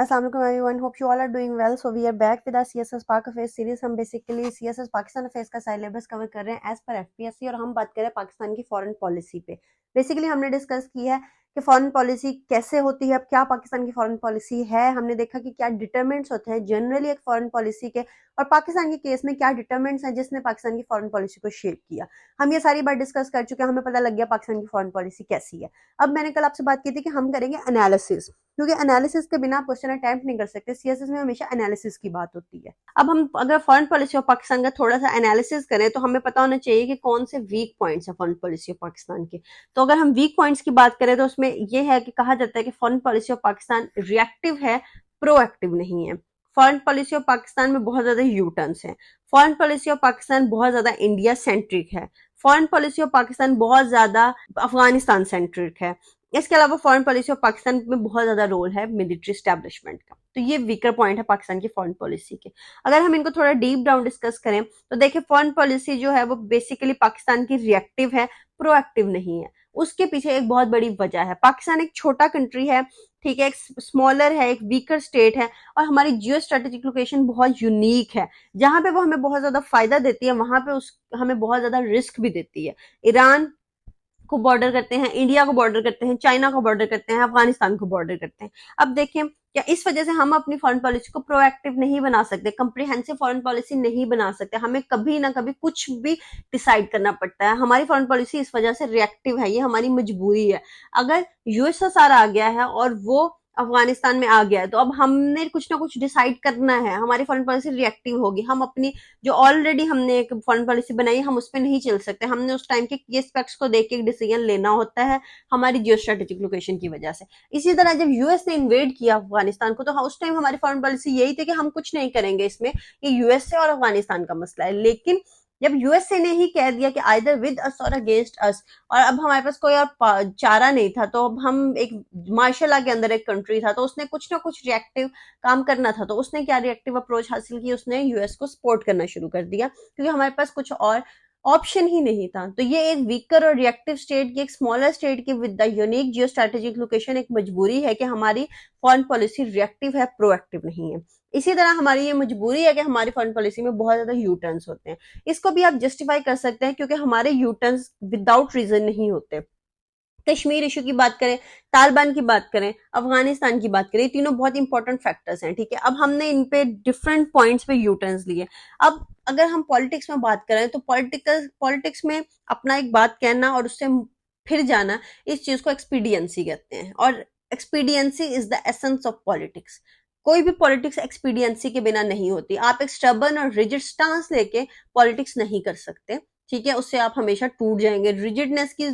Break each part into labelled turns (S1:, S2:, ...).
S1: Assalamu alaikum everyone. Hope you all are doing well. So we are back with our CSS Pak Affairs series. हम basically CSS Pakistan affairs का syllabus cover कर रहे हैं as per FPSC और हम बात कर रहे हैं पाकिस्तान की फॉरेन पॉलिसी पे। बेसिकली हमने डिस्कस की है कि फॉरेन पॉलिसी कैसे होती है, अब क्या पाकिस्तान की फॉरेन पॉलिसी है, हमने देखा कि क्या डिटरमिनेंट्स होते हैं जनरली एक फॉरेन पॉलिसी के, और पाकिस्तान के केस में क्या डिटरमिनेंट्स हैं जिसने पाकिस्तान की फॉरेन पॉलिसी को शेप किया। हम ये सारी बात डिस्कस कर चुके हैं, हमें पता लग गया पाकिस्तान की फॉरेन पॉलिसी कैसी है। अब मैंने कल आपसे बात की थी कि हम करेंगे एनालिसिस, क्योंकि एनालिसिस के बिना आप क्वेश्चन अटेम्प्ट नहीं कर सकते। सीएसएस में हमेशा एनालिसिस की बात होती है। अब हम अगर फॉरेन पॉलिसी ऑफ पाकिस्तान का थोड़ा सा एनालिसिस करें तो हमें पता होना चाहिए कि कौन से वीक पॉइंट्स है फॉरेन पॉलिसी ऑफ पाकिस्तान के। तो अगर हम वीक पॉइंट्स की बात करें तो उसमें यह है कि कहा जाता है कि foreign policy of Pakistan reactive है, प्रोएक्टिव नहीं है। फॉरेन पॉलिसी ऑफ पाकिस्तान में बहुत ज्यादा यू टर्न्स है। फॉरेन पॉलिसी ऑफ पाकिस्तान बहुत ज्यादा इंडिया सेंट्रिक है। फॉरेन पॉलिसी ऑफ पाकिस्तान बहुत ज्यादा अफगानिस्तान सेंट्रिक है। इसके अलावा फॉरेन पॉलिसी ऑफ पाकिस्तान में बहुत ज्यादा रोल है मिलिट्री स्टैब्लिशमेंट का। तो ये वीकर पॉइंट है पाकिस्तान की फॉरेन पॉलिसी के। अगर हम इनको थोड़ा डीप डाउन डिस्कस करें तो देखिए फॉरेन पॉलिसी जो है वो बेसिकली पाकिस्तान की रिएक्टिव है, प्रोएक्टिव नहीं है। उसके पीछे एक बहुत बड़ी वजह है, पाकिस्तान एक छोटा कंट्री है, ठीक है, एक स्मॉलर है, एक वीकर स्टेट है, और हमारी जियो स्ट्रेटेजिक लोकेशन बहुत यूनिक है। जहां पे वो हमें बहुत ज्यादा फायदा देती है वहां पे हमें बहुत ज्यादा रिस्क भी देती है। ईरान को बॉर्डर करते हैं, इंडिया को बॉर्डर करते हैं, चाइना को बॉर्डर करते हैं, अफगानिस्तान को बॉर्डर करते हैं। अब देखिए क्या इस वजह से हम अपनी फॉरेन पॉलिसी को प्रोएक्टिव नहीं बना सकते, कंप्रिहेंसिव फॉरेन पॉलिसी नहीं बना सकते, हमें कभी ना कभी कुछ भी डिसाइड करना पड़ता है। हमारी फॉरेन पॉलिसी इस वजह से रिएक्टिव है, ये हमारी मजबूरी है। अगर यूएसएसआर आ गया है और वो अफगानिस्तान में आ गया है तो अब हमने कुछ ना कुछ डिसाइड करना है, हमारी फॉरेन पॉलिसी रिएक्टिव होगी। हम अपनी जो ऑलरेडी हमने एक फॉरेन पॉलिसी बनाई हम उस पर नहीं चल सकते, हमने उस टाइम के एस्पेक्ट्स को देख के एक डिसीजन लेना होता है हमारी जियो स्ट्रेटेजिक लोकेशन की वजह से। इसी तरह जब यूएस ने इन्वेड किया अफगानिस्तान को तो उस टाइम हमारी फॉरेन पॉलिसी यही थी कि हम कुछ नहीं करेंगे इसमें, ये यूएसए और अफगानिस्तान का मसला है। लेकिन जब यूएसए ने ही कह दिया कि आइदर विद अस और अगेंस्ट अस, और अब हमारे पास कोई और चारा नहीं था, तो अब हम एक मार्शल लॉ के अंदर एक कंट्री था तो उसने कुछ ना कुछ रिएक्टिव काम करना था। तो उसने क्या रिएक्टिव अप्रोच हासिल की, उसने यूएस को सपोर्ट करना शुरू कर दिया क्योंकि हमारे पास कुछ और ऑप्शन ही नहीं था। तो ये एक वीकर और रिएक्टिव स्टेट की, एक स्मॉलर स्टेट की with the unique geo strategic location एक मजबूरी है कि हमारी फॉरेन पॉलिसी रिएक्टिव है, प्रोएक्टिव नहीं है। इसी तरह हमारी ये मजबूरी है कि हमारी फॉरेन पॉलिसी में बहुत ज्यादा यू टर्न्स होते हैं। इसको भी आप जस्टिफाई कर सकते हैं क्योंकि हमारे यू टर्न्स विदाउट रीजन नहीं होते। कश्मीर इशू की बात करें, तालिबान की बात करें, अफगानिस्तान की बात करें, तीनों बहुत इंपॉर्टेंट फैक्टर्स हैं, ठीक है। अब हमने इन पे डिफरेंट पॉइंट्स पे यू टर्न्स लिए। अब अगर हम पॉलिटिक्स में बात करें तो पॉलिटिक्स में अपना एक बात कहना और उससे फिर जाना, इस चीज को एक्सपीडियंसी कहते हैं, और expediency is the essence of politics. कोई भी पॉलिटिक्स एक्सपीडियंसी के बिना नहीं होती। आप एक स्टबर्न और रिजिड स्टांस लेके पॉलिटिक्स नहीं कर सकते, ठीक है, उससे आप हमेशा टूट जाएंगे। रिजिडनेस की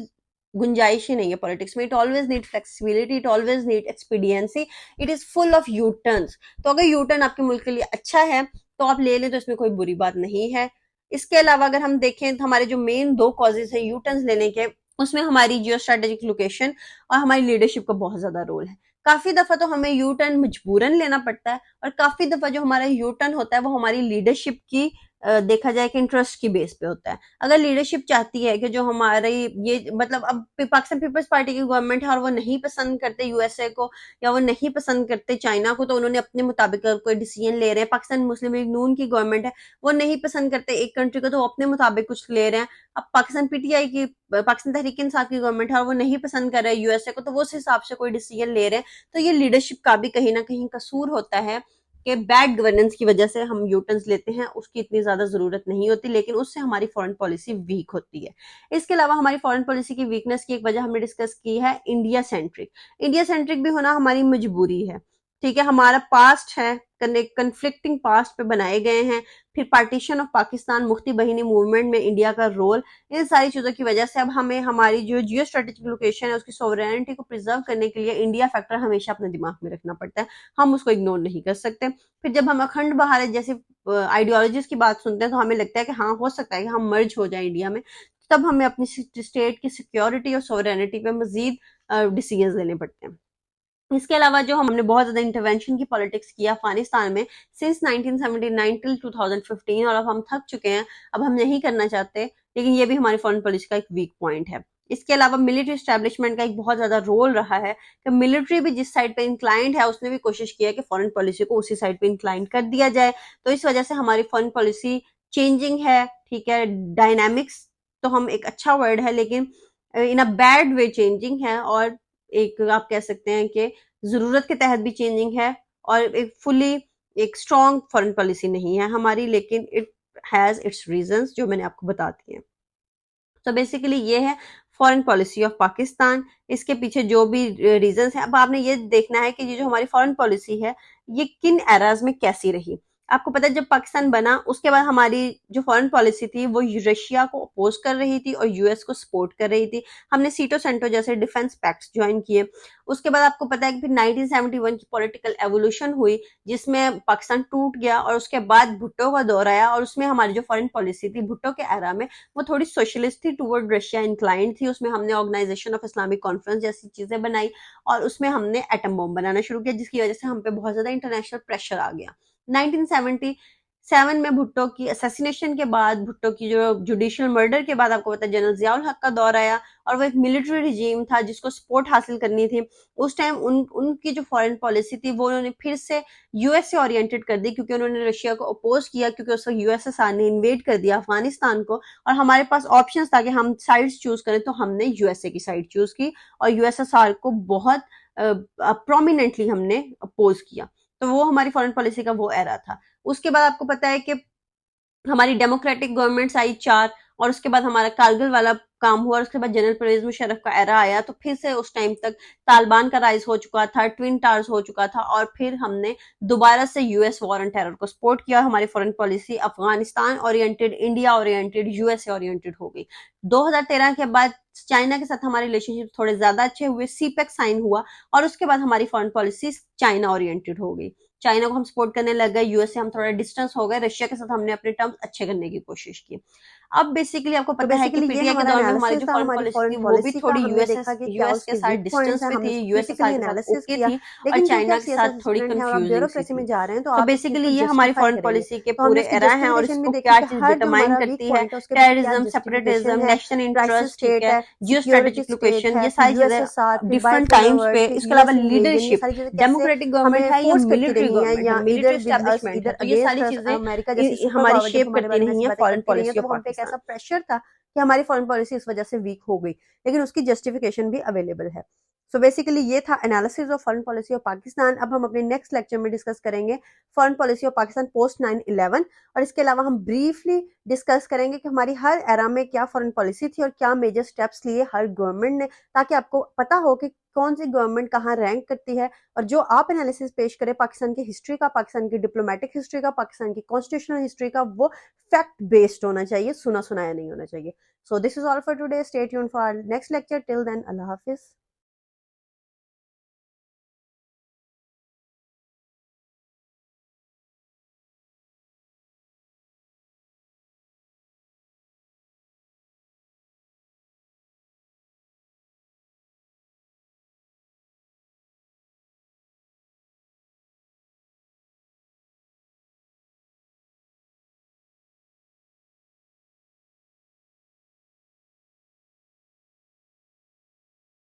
S1: गुंजाइश ही नहीं है पॉलिटिक्स में। It always need flexibility, it always need expediency, it is full of you turns. तो अगर यू टर्न आपके मुल्क के लिए अच्छा है तो आप ले लें, तो इसमें कोई बुरी बात नहीं है। इसके अलावा अगर हम देखें तो हमारे जो मेन दो कॉजेज है यू टर्न्स लेने के, उसमें हमारी जियो स्ट्रेटेजिक लोकेशन और हमारी लीडरशिप का बहुत ज्यादा रोल है। काफी दफा तो हमें यू टर्न मजबूरन लेना पड़ता है, और काफी दफा जो हमारा यू टर्न होता है वो हमारी लीडरशिप की देखा जाए कि इंटरेस्ट की बेस पे होता है। अगर लीडरशिप चाहती है कि जो हमारे ये मतलब अब पाकिस्तान पीपल्स पार्टी की गवर्नमेंट है और वो नहीं पसंद करते यूएसए को या वो नहीं पसंद करते चाइना को, तो उन्होंने अपने मुताबिक कोई डिसीजन ले रहे हैं। पाकिस्तान मुस्लिम लीग नून की गवर्नमेंट है, वो नहीं पसंद करते एक कंट्री को तो वो अपने मुताबिक कुछ ले रहे हैं। अब पाकिस्तान पीटीआई की, पाकिस्तान तहरीक इंसाफ की गवर्नमेंट है और वो नहीं पसंद कर रहे हैं यूएसए को, तो वो उस हिसाब से कोई डिसीजन ले रहे हैं। तो ये लीडरशिप का भी कहीं ना कहीं कसूर होता है कि बैड गवर्नेंस की वजह से हम यूटर्न्स लेते हैं, उसकी इतनी ज्यादा जरूरत नहीं होती, लेकिन उससे हमारी फॉरेन पॉलिसी वीक होती है। इसके अलावा हमारी फॉरेन पॉलिसी की वीकनेस की एक वजह हमने डिस्कस की है इंडिया सेंट्रिक। इंडिया सेंट्रिक भी होना हमारी मजबूरी है, ठीक है। हमारा पास्ट है, कन्फ्लिक्टिंग पास्ट पे बनाए गए हैं, फिर पार्टीशन ऑफ पाकिस्तान, मुफ्ती बहिनी मूवमेंट में इंडिया का रोल, इन सारी चीजों की वजह से अब हमें हमारी जो जियो स्ट्रेटेजिक लोकेशन है उसकी सोवरेनिटी को प्रिजर्व करने के लिए इंडिया फैक्टर हमेशा अपने दिमाग में रखना पड़ता है, हम उसको इग्नोर नहीं कर सकते। फिर जब हम अखंड भारत जैसे आइडियोलॉजीज की बात सुनते हैं तो हमें लगता है कि हाँ हो सकता है कि हम मर्ज हो जाए इंडिया में, तब हमें अपनी स्टेट की सिक्योरिटी और सोवरेनिटी पे मजीद डिसीजन लेने पड़ते हैं। इसके अलावा जो हमने बहुत ज्यादा इंटरवेंशन की पॉलिटिक्स किया अफगानिस्तान में सिंस 1979 टिल 2015, और अब हम थक चुके हैं, अब हम नहीं करना चाहते, लेकिन ये भी हमारी फॉरेन पॉलिसी का एक वीक पॉइंट है। इसके अलावा मिलिट्री एस्टैब्लिशमेंट का एक बहुत ज्यादा रोल रहा है कि मिलिट्री भी जिस साइड पे इंक्लाइंड है उसने भी कोशिश किया है कि फॉरेन पॉलिसी को उसी साइड पे इंक्लाइंड कर दिया जाए। तो इस वजह से हमारी फॉरेन पॉलिसी चेंजिंग है, ठीक है, डायनामिक्स तो हम एक अच्छा वर्ड है लेकिन इन अ बैड वे चेंजिंग है, और एक आप कह सकते हैं कि जरूरत के तहत भी चेंजिंग है, और एक फुली एक स्ट्रॉन्ग फॉरेन पॉलिसी नहीं है हमारी, लेकिन इट हैज इट्स रीजंस जो मैंने आपको बता दिए हैं। तो बेसिकली ये है फॉरेन पॉलिसी ऑफ पाकिस्तान। इसके पीछे जो भी रीजंस हैं, अब आपने ये देखना है कि ये जो हमारी फॉरेन पॉलिसी है ये किन एराज में कैसी रही। आपको पता है जब पाकिस्तान बना उसके बाद हमारी जो फॉरेन पॉलिसी थी वो रशिया को अपोज कर रही थी और यूएस को सपोर्ट कर रही थी। हमने सीटो सेंटो जैसे डिफेंस पैक्ट्स ज्वाइन किए। उसके बाद आपको पता है कि फिर 1971 की पॉलिटिकल एवोल्यूशन हुई जिसमें पाकिस्तान टूट गया, और उसके बाद भुट्टो का दौर आया, और उसमें हमारी जो फॉरेन पॉलिसी थी भुट्टो के एरा में वो थोड़ी सोशलिस्ट थी, टुवर्ड रशिया इंक्लाइंड थी। उसमें हमने ऑर्गेनाइजेशन ऑफ इस्लामिक कॉन्फ्रेंस जैसी चीजें बनाई, और उसमें हमने एटम बम बनाना शुरू किया जिसकी वजह से हम पे बहुत ज्यादा इंटरनेशनल प्रेशर आ गया। 1977 में भुट्टो की असैसिनेशन के बाद, भुट्टो की जो जुडिशियल मर्डर के बाद आपको पता है जनरल जियाउल हक का दौर आया, और वो एक मिलिट्री रिजीम था जिसको सपोर्ट हासिल करनी थी। उस टाइम उनकी जो फॉरेन पॉलिसी थी वो उन्होंने फिर से यूएस से ओरिएंटेड कर दी, क्योंकि उन्होंने रशिया को अपोज किया, क्योंकि उस वक्त यूएसएसआर ने इन्वेड कर दिया अफगानिस्तान को, और हमारे पास ऑप्शंस था कि हम साइड्स चूज करें, तो हमने यूएसए की साइड चूज की और यूएसएसआर को बहुत प्रोमिनेंटली हमने अपोज किया। तो वो हमारी फॉरेन पॉलिसी का वो एरा था। उसके बाद आपको पता है कि हमारी डेमोक्रेटिक गवर्नमेंट्स आई 4, और उसके बाद हमारा कारगिल वाला काम हुआ, और उसके बाद जनरल परवेज मुशर्रफ का एरा आया। तो फिर से उस टाइम तक तालिबान का राइज हो चुका था, ट्विन टावर्स हो चुका था, और फिर हमने दोबारा से यूएस वॉर ऑन टेरर को सपोर्ट किया। हमारी foreign policy Afghanistan oriented, India oriented, USA oriented हो गई। 2013 के बाद चाइना के साथ हमारे रिलेशनशिप थोड़े ज्यादा अच्छे हुए, सीपेक साइन हुआ, और उसके बाद हमारी फॉरेन पॉलिसी चाइना ओरिएंटेड हो गई। चाइना को हम सपोर्ट करने लग गए, यूएस से हम थोड़ा डिस्टेंस हो गए, रशिया के साथ हमने अपने टर्म्स अच्छे करने की कोशिश की। अब बेसिकली आपको तो पता है कि बेसिकली ये पीटीआई के हमारा दौर में हमारी एनालिसिस जो था फॉरेन हमारी पॉलिसी फॉरेन थी वो भी पॉलिसी का। थोड़ी हमने देखा कि क्या यूएस के उसके साथ वीक पॉइंट्स डिस्टेंस हैं, पे हमने थी, उसको क्रिटिकली यूएसएसआर के साथ एनालिसिस ओके किया। थी, और लेकिन क्योंकि चाइना आप के सीएसएस साथ थोड़ी स्टूडेंट हैं और आप कंफ्यूजिंग सी ब्यूरोक्रेसी में थी। जा रहे हैं, तो तो आप इस चीज बेसिकली को ये हमारी जस्टिफाई फॉरेन करेंगे। पॉलिसी के तो हमने पूरे उसकी एरा हैं, और जस्टिफिकेशन भी इसको देखी क्या कि चीज हर जो डिटरमाइन हमारा वीक करती है। पॉइंट है उसके पीछे क्या टेररिज्म, जस्टिफिकेशन सेपरेटिज्म, है। नेशनल क्राइसिस इंटरेस्ट, ठीक स्टेट है, है, जियो सिक्योरिटी स्ट्रेटेजिक स्टेट लोकेशन, है, ये फिर सारी चीजें यूएसएसआर, फिर डिफरेंट बायपोलर टाइम्स वर्ल्ड, पे। फिर इसके अलावा यूएस इन्वेजन, ये लीडरशिप, सारी चीजें कैसे डेमोक्रेटिक गवर्नमेंट हमें है या फोर्स करती मिलिट्री रही हैं, गवर्नमेंट है, या मिलिट्री इधर विद अस एस्टेब्लिशमेंट है, इधर तो ये सारी अगेंस्ट अस, चीजें अमेरिका जैसी सुपर हमारी पावर जब शेप हमारे करती बारे में रही ऐसी है बातें फॉरेन करती रही हैं, पॉलिसी तो ऑफ वो हम पे एक ऐसा पाकिस्तान। प्रेशर था कि हमारी फॉरेन पॉलिसी इस वजह से वीक हो गई, लेकिन उसकी जस्टिफिकेशन भी अवेलेबल है। सो बेसिकली ये था analysis of foreign policy of Pakistan. अब हम अपने नेक्स्ट लेक्चर में डिस्कस करेंगे foreign policy of Pakistan post 9/11, और इसके अलावा हम ब्रीफली डिस्कस करेंगे कि हमारी हर एरा में क्या फॉरेन पॉलिसी थी और क्या मेजर स्टेप्स लिए हर गवर्नमेंट ने, ताकि आपको पता हो कि कौन सी गवर्नमेंट कहाँ रैंक करती है, और जो आप एनालिसिस पेश करें पाकिस्तान की हिस्ट्री का, पाकिस्तान की डिप्लोमेटिक हिस्ट्री का, पाकिस्तान की कॉन्स्टिट्यूशनल हिस्ट्री का, वो फैक्ट बेस्ड होना चाहिए, सुना सुनाया नहीं होना चाहिए। So this is all for today. Stay tuned for our next lecture. Till then, अल्लाह हाफिज।